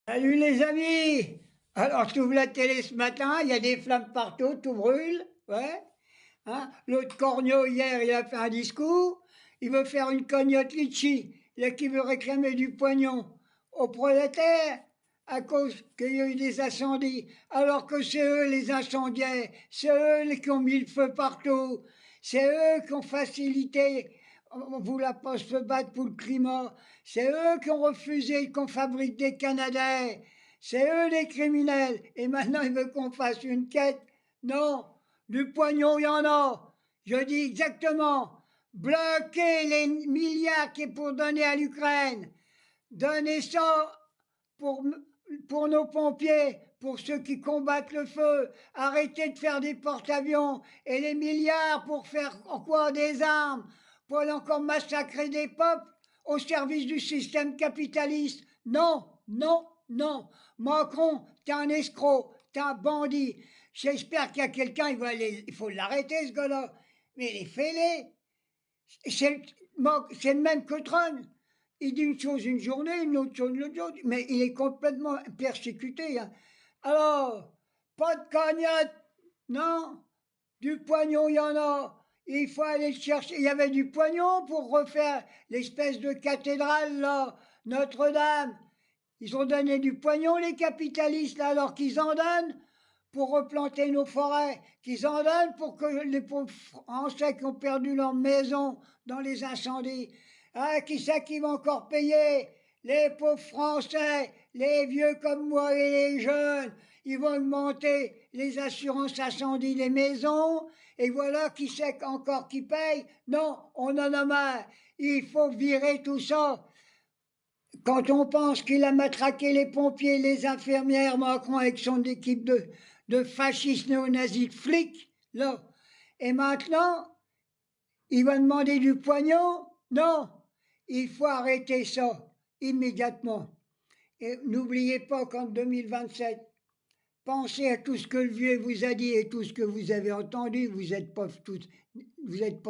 Salut les amis! Alors je la télé ce matin, il y a des flammes partout, tout brûle, ouais. Hein? L'autre Cornio hier, il a fait un discours, il veut faire une cognotte litchi, là qui veut réclamer du pognon aux prolétaires à cause qu'il y a eu des incendies, alors que c'est eux les incendiaires, c'est eux qui ont mis le feu partout, c'est eux qui ont facilité, on voulait pas se battre pour le climat, c'est eux qui ont refusé qu'on fabrique des Canadair, c'est eux les criminels, et maintenant ils veulent qu'on fasse une quête. Non, du pognon, il y en a. Je dis exactement. Bloquer les milliards qui est pour donner à l'Ukraine. Donner ça pour, pour nos pompiers, pour ceux qui combattent le feu. Arrêtez de faire des porte-avions. Et les milliards pour faire quoi? Des armes. Pour aller encore massacrer des peuples au service du système capitaliste. Non, non, non. Macron, t'es un escroc, t'es un bandit. J'espère qu'il y a quelqu'un, il faut l'arrêter ce gars-là. Mais les fais-les. C'est le même que Trump. Il dit une chose une journée, une autre chose l'autre jour, mais il est complètement persécuté. Hein. Alors, pas de cagnotte, non, du pognon, il y en a. Il faut aller le chercher. Il y avait du pognon pour refaire l'espèce de cathédrale, là, Notre-Dame. Ils ont donné du pognon, les capitalistes, là, alors qu'ils en donnent pour replanter nos forêts, qu'ils en donnent pour que les pauvres Français qui ont perdu leur maison dans les incendies, ah, qui c'est qui va encore payer? Les pauvres Français, les vieux comme moi et les jeunes, ils vont augmenter les assurances incendie des maisons, et voilà qui c'est encore qui paye? Non, on en a marre. Il faut virer tout ça. Quand on pense qu'il a matraqué les pompiers, les infirmières, Macron avec son équipe de fascistes néo-nazis, de flics, là, et maintenant, il va demander du pognon? Non, il faut arrêter ça immédiatement. Et n'oubliez pas qu'en 2027, pensez à tout ce que le vieux vous a dit et tout ce que vous avez entendu. Vous n'êtes pas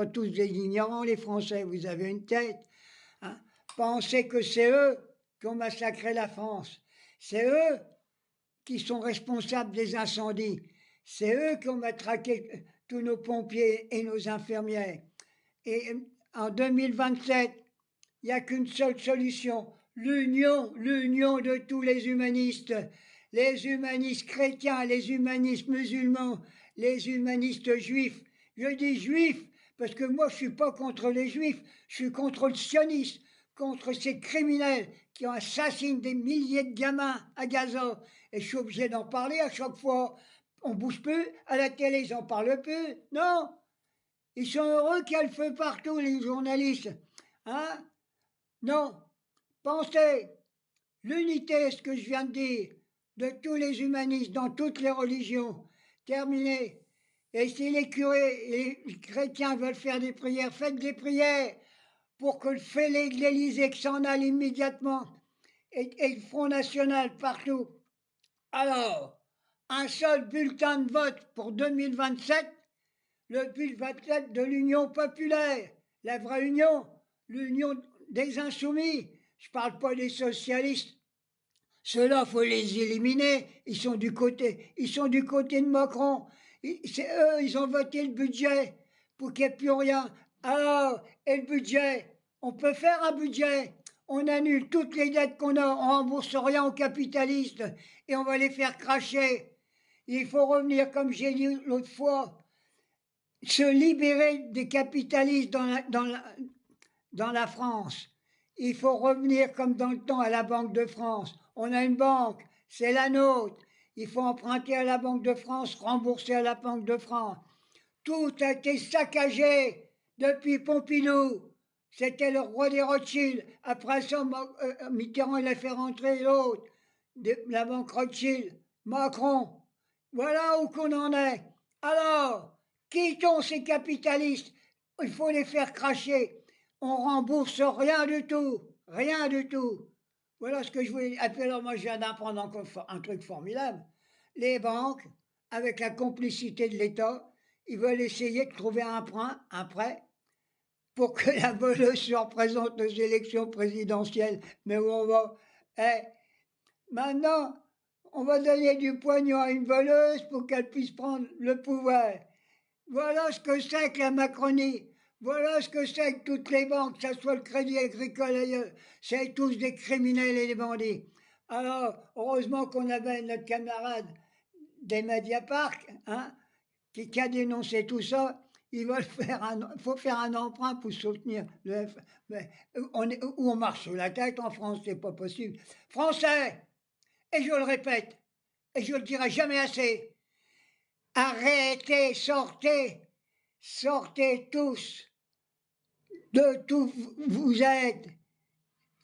tous des ignorants, les Français, vous avez une tête. Hein. Pensez que c'est eux qui ont massacré la France. C'est eux qui sont responsables des incendies. C'est eux qui ont matraqué tous nos pompiers et nos infirmières. Et en 2027, il n'y a qu'une seule solution, l'union de tous les humanistes chrétiens, les humanistes musulmans, les humanistes juifs. Je dis juifs parce que moi je ne suis pas contre les juifs, je suis contre le sionisme, contre ces criminels qui ont assassiné des milliers de gamins à Gaza. Et je suis obligé d'en parler à chaque fois. On ne bouge plus, à la télé ils n'en parlent plus. Non, ils sont heureux qu'il y a le feu partout, les journalistes. Hein? Non. Pensez, l'unité, ce que je viens de dire, de tous les humanistes dans toutes les religions. Terminé. Et si les curés et les chrétiens veulent faire des prières, faites des prières pour que le fêlé de l'Élysée s'en aille immédiatement et le Front National partout. Alors, un seul bulletin de vote pour 2027, le bulletin de l'Union populaire, la vraie union, l'union des insoumis. Je ne parle pas des socialistes. Ceux-là, il faut les éliminer. Ils sont du côté de Macron. C'est eux, ils ont voté le budget pour qu'il n'y ait plus rien. Alors, et le budget, on peut faire un budget. On annule toutes les dettes qu'on a, on rembourse rien aux capitalistes et on va les faire cracher. Il faut revenir, comme j'ai dit l'autre fois, se libérer des capitalistes dans la France. Il faut revenir comme dans le temps à la Banque de France. On a une banque, c'est la nôtre. Il faut emprunter à la Banque de France, rembourser à la Banque de France. Tout a été saccagé depuis Pompidou. C'était le roi des Rothschild. Après ça, Mitterrand, il a fait rentrer l'autre, la banque Rothschild, Macron. Voilà où qu'on en est. Alors, quittons ces capitalistes. Il faut les faire cracher. On rembourse rien du tout. Rien du tout. Voilà ce que je voulais dire. Alors, moi, je viens d'apprendre encore un truc formidable. Les banques, avec la complicité de l'État, ils veulent essayer de trouver un prêt, pour que la voleuse se représente aux élections présidentielles. Mais où on va? Eh, Maintenant, on va donner du pognon à une voleuse pour qu'elle puisse prendre le pouvoir. Voilà ce que c'est que la Macronie. Voilà ce que c'est que toutes les banques, que ce soit le Crédit Agricole ailleurs, c'est tous des criminels et des bandits. Alors, heureusement qu'on avait notre camarade des Mediapart, hein, qui a dénoncé tout ça. Il faut faire un emprunt pour soutenir le F. Mais on marche sur la tête en France, c'est pas possible. Français, et je le répète, et je le dirai jamais assez, arrêtez, sortez, sortez tous de tout vous êtes.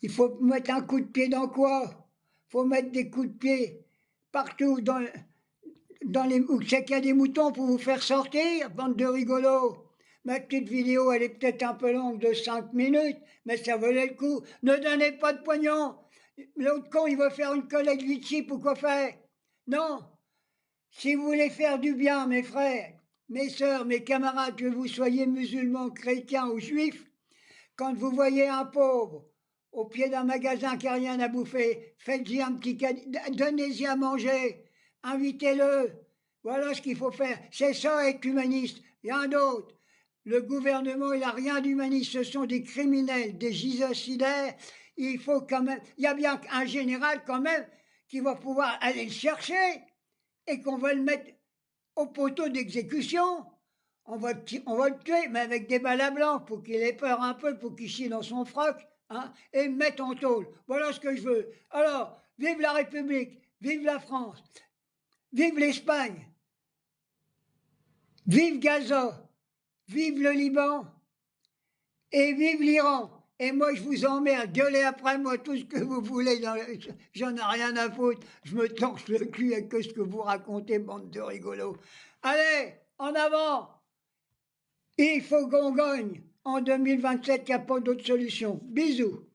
Il faut mettre un coup de pied dans quoi? Il faut mettre des coups de pied partout dans les, où c'est qu'il y a des moutons pour vous faire sortir, bande de rigolos. Ma petite vidéo, elle est peut-être un peu longue de 5 minutes, mais ça valait le coup. Ne donnez pas de pognon. L'autre con, il veut faire une collègue Litchi, pourquoi faire? Non. Si vous voulez faire du bien, mes frères, mes sœurs, mes camarades, que vous soyez musulmans, chrétiens ou juifs, quand vous voyez un pauvre au pied d'un magasin qui n'a rien à bouffer, faites-y un petit cadeau, donnez-y à manger, invitez-le. Voilà ce qu'il faut faire. C'est ça être humaniste. Il y a un autre. Le gouvernement, il n'a rien d'humaniste. Ce sont des criminels, des génocidaires. Il faut quand même. Il y a bien un général quand même qui va pouvoir aller le chercher et qu'on va le mettre au poteau d'exécution. On va le tuer, mais avec des balles à blanc, pour qu'il ait peur un peu, pour qu'il chie dans son froc, hein, et me mettre en tôle. Voilà ce que je veux. Alors, vive la République, vive la France, vive l'Espagne, vive Gaza, vive le Liban, et vive l'Iran. Et moi, je vous emmerde, gueulez après moi tout ce que vous voulez, j'en ai rien à foutre, je me torche le cul avec ce que vous racontez, bande de rigolos. Allez, en avant! Il faut qu'on gagne. En 2027, il n'y a pas d'autre solution. Bisous.